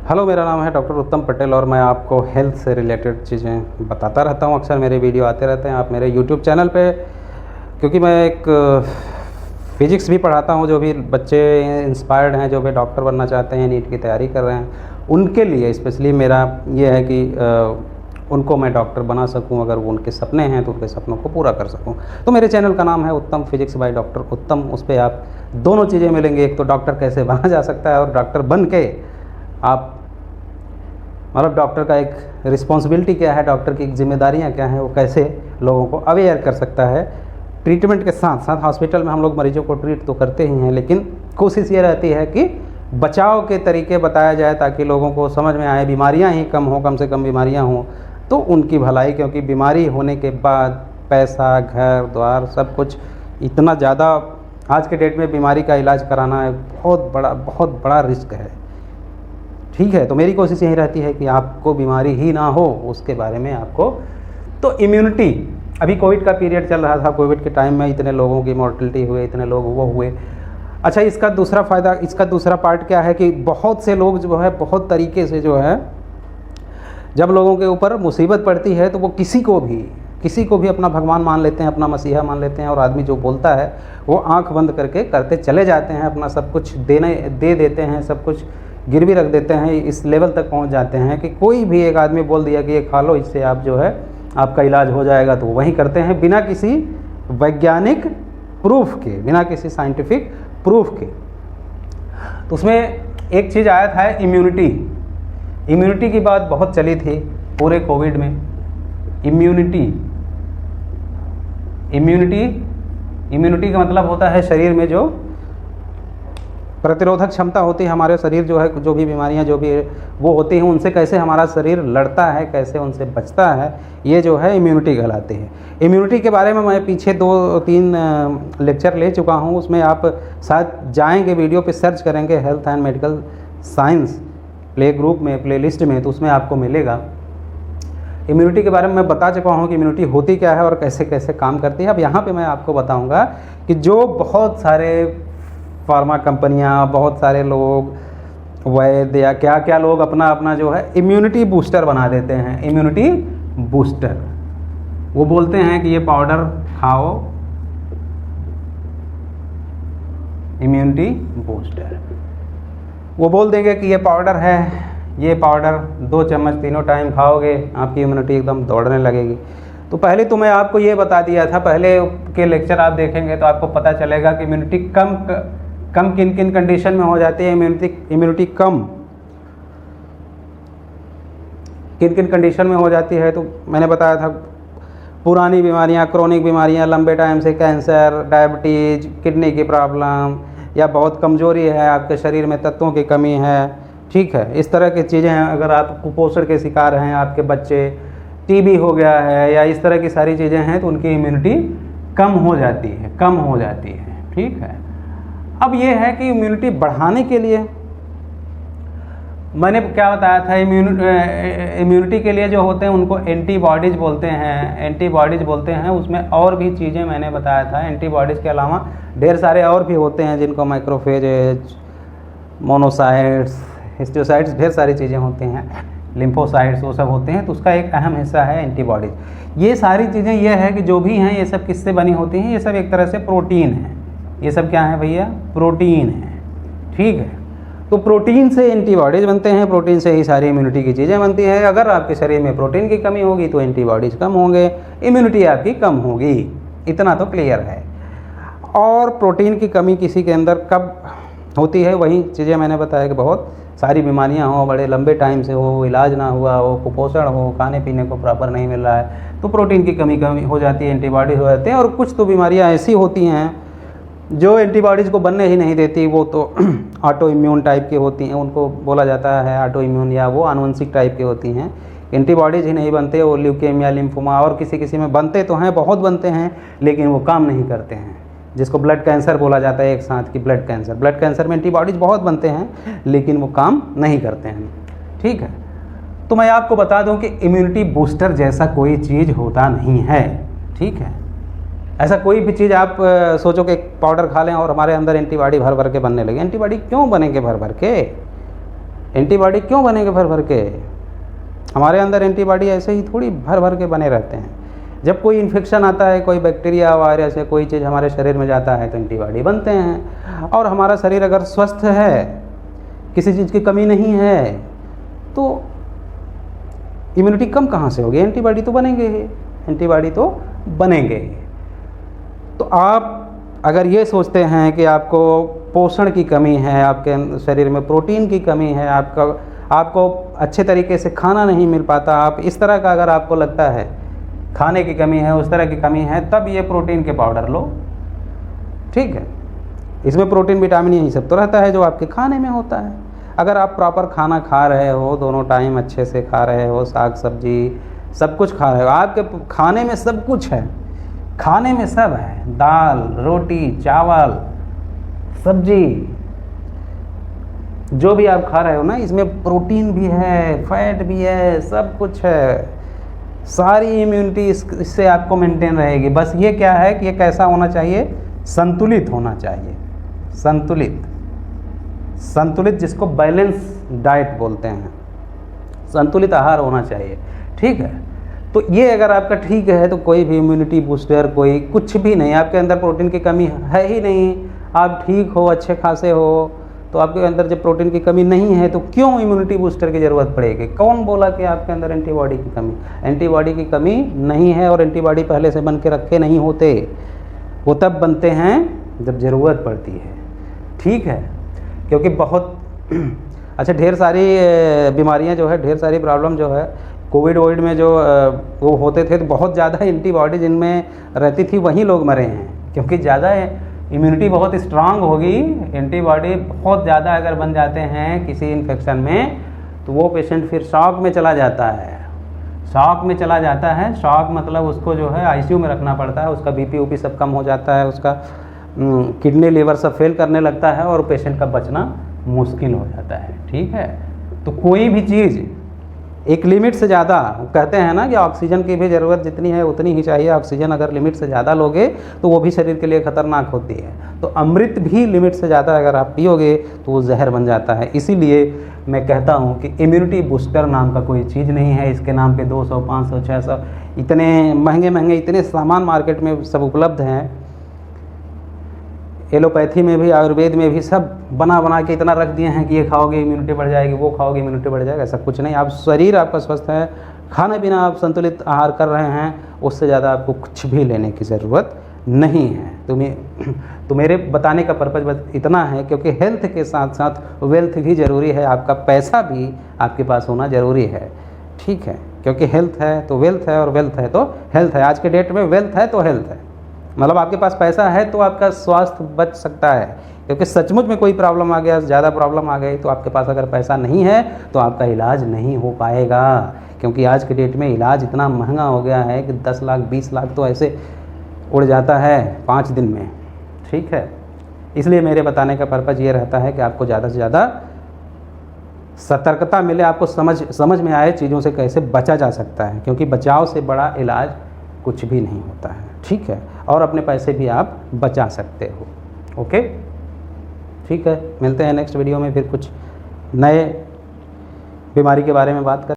Hello, मेरा नाम है डॉक्टर उत्तम पटेल और मैं आपको हेल्थ से रिलेटेड चीज़ें बताता रहता हूँ। अक्सर मेरे वीडियो आते रहते हैं आप मेरे यूट्यूब चैनल पे, क्योंकि मैं एक फिजिक्स भी पढ़ाता हूँ। जो भी बच्चे इंस्पायर्ड हैं, जो भी डॉक्टर बनना चाहते हैं, नीट की तैयारी कर रहे हैं, उनके लिए स्पेशली मेरा ये है कि उनको मैं डॉक्टर बना सकूं। अगर वो उनके सपने हैं तो उनके सपनों को पूरा कर सकूं। तो मेरे चैनल का नाम है उत्तम फिजिक्स बाय डॉक्टर उत्तम। उस पर आप दोनों चीज़ें मिलेंगी, एक तो डॉक्टर कैसे बना जा सकता है और डॉक्टर बन के आप मतलब डॉक्टर का एक रिस्पॉन्सिबिलिटी क्या है, डॉक्टर की जिम्मेदारियां क्या हैं, वो कैसे लोगों को अवेयर कर सकता है। ट्रीटमेंट के साथ साथ हॉस्पिटल में हम लोग मरीजों को ट्रीट तो करते ही हैं, लेकिन कोशिश ये रहती है कि बचाव के तरीके बताया जाए ताकि लोगों को समझ में आए, बीमारियां ही कम हो, कम से कम बीमारियां हों तो उनकी भलाई। क्योंकि बीमारी होने के बाद पैसा, घर द्वार सब कुछ इतना ज़्यादा आज के डेट में बीमारी का इलाज कराना है बहुत बड़ा रिस्क है। ठीक है, तो मेरी कोशिश यही रहती है कि आपको बीमारी ही ना हो, उसके बारे में आपको। तो इम्यूनिटी, अभी कोविड का पीरियड चल रहा था, कोविड के टाइम में इतने लोगों की मॉर्टलिटी हुए, इतने लोग वो हुए। अच्छा, इसका दूसरा फ़ायदा, इसका दूसरा पार्ट क्या है कि बहुत से लोग जो है बहुत तरीके से जो है, जब लोगों के ऊपर मुसीबत पड़ती है तो वो किसी को भी अपना भगवान मान लेते हैं, अपना मसीहा मान लेते हैं, और आदमी जो बोलता है वो आंख बंद करके करते चले जाते हैं, अपना सब कुछ दे देते हैं, सब कुछ गिरवी रख देते हैं। इस लेवल तक पहुंच जाते हैं कि कोई भी एक आदमी बोल दिया कि ये खा लो, इससे आप जो है आपका इलाज हो जाएगा, तो वही करते हैं बिना किसी वैज्ञानिक प्रूफ के, बिना किसी साइंटिफिक प्रूफ के। तो उसमें एक चीज़ आया था इम्यूनिटी की बात बहुत चली थी पूरे कोविड में। इम्यूनिटी का मतलब होता है शरीर में जो प्रतिरोधक क्षमता होती है। हमारे शरीर जो है, जो भी बीमारियां जो भी वो होती हैं, उनसे कैसे हमारा शरीर लड़ता है, कैसे उनसे बचता है, ये जो है इम्यूनिटी कहलाती है। इम्यूनिटी के बारे में मैं पीछे 2-3 लेक्चर ले चुका हूँ, उसमें आप शायद जाएंगे वीडियो पे सर्च करेंगे health and medical science play group में, प्ले लिस्ट में, तो उसमें आपको मिलेगा। इम्यूनिटी के बारे में मैं बता चुका हूँ कि इम्यूनिटी होती क्या है और कैसे कैसे काम करती है। अब यहाँ पे मैं आपको बताऊँगा कि जो बहुत सारे फार्मा कंपनियां, बहुत सारे लोग, वैद्य या क्या क्या लोग अपना जो है इम्यूनिटी बूस्टर बना देते हैं। इम्यूनिटी बूस्टर, वो बोलते हैं कि ये पाउडर खाओ, इम्यूनिटी बूस्टर। वो बोल देंगे कि ये पाउडर है, ये पाउडर 2 चम्मच तीनों टाइम खाओगे, आपकी इम्यूनिटी एकदम दौड़ने लगेगी। तो पहले तो मैं आपको ये बता दिया था, पहले के लेक्चर आप देखेंगे तो आपको पता चलेगा कि इम्यूनिटी कम किन किन कंडीशन में हो जाती है। इम्यूनिटी कम किन किन कंडीशन में हो जाती है, तो मैंने बताया था पुरानी बीमारियां, क्रोनिक बीमारियां, लंबे टाइम से कैंसर, डायबिटीज, किडनी की प्रॉब्लम, या बहुत कमजोरी है आपके शरीर में, तत्वों की कमी है, ठीक है, इस तरह की चीज़ें हैं। अगर आप कुपोषण के शिकार हैं, आपके बच्चे, टीबी हो गया है, या इस तरह की सारी चीज़ें हैं, तो उनकी इम्यूनिटी कम हो जाती है, ठीक है। अब ये है कि इम्यूनिटी बढ़ाने के लिए मैंने क्या बताया था, इम्यूनिटी के लिए जो होते हैं उनको एंटीबॉडीज बोलते हैं। उसमें और भी चीज़ें मैंने बताया था। एंटीबॉडीज़ के अलावा ढेर सारे और भी होते हैं, जिनको मैक्रोफेजेज, मोनोसाइट्स, हिस्टोसाइट्स, ढेर सारी चीज़ें होती हैं, लिम्फोसाइट्स, वो सब होते हैं। तो उसका एक अहम हिस्सा है एंटीबॉडीज। ये सारी चीज़ें ये है कि जो भी हैं ये सब किससे बनी होती हैं, ये सब एक तरह से प्रोटीन है। ये सब क्या है भैया? प्रोटीन है, ठीक है। तो प्रोटीन से एंटीबॉडीज बनते हैं, प्रोटीन से ही सारी इम्यूनिटी की चीज़ें बनती हैं। अगर आपके शरीर में प्रोटीन की कमी होगी तो एंटीबॉडीज कम होंगे, इम्यूनिटी आपकी कम होगी, इतना तो क्लियर है। और प्रोटीन की कमी किसी के अंदर कब होती है, वही चीज़ें मैंने बताया कि बहुत सारी बीमारियां हो, बड़े लंबे टाइम से हो, इलाज ना हुआ हो, कुपोषण हो, खाने पीने को प्रॉपर नहीं मिल रहा है, तो प्रोटीन की कमी हो जाती है, एंटीबॉडीज हो जाते हैं। और कुछ तो बीमारियां ऐसी होती हैं जो एंटीबॉडीज़ को बनने ही नहीं देती, वो तो ऑटो इम्यून टाइप की होती हैं, उनको बोला जाता है ऑटो इम्यून, या वो आनुवंशिक टाइप की होती हैं। एंटीबॉडीज़ ही नहीं बनते, वो ल्यूकेमिया, लिम्फोमा, और किसी में बनते तो हैं, बहुत बनते हैं, लेकिन वो काम नहीं करते हैं। जिसको ब्लड कैंसर बोला जाता है एक साथ की, ब्लड कैंसर में एंटीबॉडीज़ बहुत बनते हैं, लेकिन वो काम नहीं करते हैं, ठीक है। तो मैं आपको बता दूं कि इम्यूनिटी बूस्टर जैसा कोई चीज़ होता नहीं है, ठीक है। ऐसा कोई भी चीज़ आप सोचो कि एक पाउडर खा लें और हमारे अंदर एंटीबॉडी भर भर के बनने लगे। एंटीबॉडी क्यों बनेंगे भर भर के? एंटीबॉडी क्यों बनेंगे भर भर के? हमारे अंदर एंटीबॉडी ऐसे ही थोड़ी भर भर के बने रहते हैं। जब कोई इन्फेक्शन आता है, कोई बैक्टीरिया वायरस या कोई चीज़ हमारे शरीर में जाता है तो एंटीबॉडी बनते हैं। और हमारा शरीर अगर स्वस्थ है, किसी चीज़ की कमी नहीं है, तो इम्यूनिटी कम कहाँ से होगी? एंटीबॉडी तो बनेंगे ही, एंटीबॉडी तो बनेंगे। तो आप अगर ये सोचते हैं कि आपको पोषण की कमी है, आपके शरीर में प्रोटीन की कमी है, आपको अच्छे तरीके से खाना नहीं मिल पाता, आप इस तरह का अगर आपको लगता है खाने की कमी है, उस तरह की कमी है, तब ये प्रोटीन के पाउडर लो, ठीक है। इसमें प्रोटीन विटामिन यही सब तो रहता है जो आपके खाने में होता है। अगर आप प्रॉपर खाना खा रहे हो, दोनों टाइम अच्छे से खा रहे हो, साग सब्जी सब कुछ खा रहे हो, आपके खाने में सब कुछ है, खाने में सब है, दाल रोटी चावल सब्जी जो भी आप खा रहे हो ना, इसमें प्रोटीन भी है, फैट भी है, सब कुछ है। सारी इम्यूनिटी इससे आपको मेंटेन रहेगी। बस ये क्या है कि ये कैसा होना चाहिए? संतुलित होना चाहिए। संतुलित जिसको बैलेंस डाइट बोलते हैं, संतुलित आहार होना चाहिए, ठीक है। तो ये अगर आपका ठीक है तो कोई भी इम्यूनिटी बूस्टर, कोई कुछ भी नहीं, आपके अंदर प्रोटीन की कमी है ही नहीं, आप ठीक हो, अच्छे खासे हो, तो आपके अंदर जब प्रोटीन की कमी नहीं है तो क्यों इम्यूनिटी बूस्टर की ज़रूरत पड़ेगी? कौन बोला कि आपके अंदर एंटीबॉडी की कमी? एंटीबॉडी की कमी नहीं है, और एंटीबॉडी पहले से बन के रखे नहीं होते, वो तब बनते हैं जब ज़रूरत पड़ती है, ठीक है। क्योंकि बहुत अच्छा ढेर सारी बीमारियां जो है, ढेर सारी प्रॉब्लम जो है, कोविड में जो वो होते थे तो बहुत ज़्यादा एंटीबॉडी जिनमें रहती थी वहीं लोग मरे हैं, क्योंकि ज़्यादा इम्यूनिटी बहुत स्ट्रांग होगी। एंटीबॉडी बहुत ज़्यादा अगर बन जाते हैं किसी इन्फेक्शन में तो वो पेशेंट फिर शॉक में चला जाता है। शॉक मतलब उसको जो है आईसीयू में रखना पड़ता है, उसका बीपी ऊपी सब कम हो जाता है, उसका किडनी लीवर सब फेल करने लगता है और पेशेंट का बचना मुश्किल हो जाता है, ठीक है। तो कोई भी चीज़ एक लिमिट से ज़्यादा, कहते हैं ना कि ऑक्सीजन की भी ज़रूरत जितनी है उतनी ही चाहिए। ऑक्सीजन अगर लिमिट से ज़्यादा लोगे तो वो भी शरीर के लिए ख़तरनाक होती है। तो अमृत भी लिमिट से ज़्यादा अगर आप पियोगे तो वो जहर बन जाता है। इसीलिए मैं कहता हूँ कि इम्यूनिटी बूस्टर नाम का कोई चीज़ नहीं है। इसके नाम पे 200, 500, 600 इतने महंगे इतने सामान मार्केट में सब उपलब्ध हैं। एलोपैथी में भी, आयुर्वेद में भी सब बना के इतना रख दिए हैं कि ये खाओगे इम्यूनिटी बढ़ जाएगी, वो खाओगे इम्यूनिटी बढ़ जाएगा। ऐसा कुछ नहीं। आप शरीर आपका स्वस्थ है, खाने पीना आप संतुलित आहार कर रहे हैं, उससे ज़्यादा आपको कुछ भी लेने की ज़रूरत नहीं है। तो मेरे बताने का पर्पज़ बस इतना है, क्योंकि हेल्थ के साथ साथ वेल्थ भी ज़रूरी है। आपका पैसा भी आपके पास होना ज़रूरी है, ठीक है। क्योंकि हेल्थ है तो वेल्थ है, और वेल्थ है तो हेल्थ है। आज के डेट में वेल्थ है तो हेल्थ है, मतलब आपके पास पैसा है तो आपका स्वास्थ्य बच सकता है। क्योंकि सचमुच में कोई प्रॉब्लम आ गया, ज़्यादा प्रॉब्लम आ गई, तो आपके पास अगर पैसा नहीं है तो आपका इलाज नहीं हो पाएगा। क्योंकि आज के डेट में इलाज इतना महंगा हो गया है कि 10 लाख 20 लाख तो ऐसे उड़ जाता है 5 दिन में, ठीक है। इसलिए मेरे बताने का पर्पज़ ये रहता है कि आपको ज़्यादा से ज़्यादा सतर्कता मिले, आपको समझ में आए चीज़ों से कैसे बचा जा सकता है। क्योंकि बचाव से बड़ा इलाज कुछ भी नहीं होता है, ठीक है। और अपने पैसे भी आप बचा सकते हो, ओके, ठीक है। मिलते हैं नेक्स्ट वीडियो में, फिर कुछ नए बीमारी के बारे में बात कर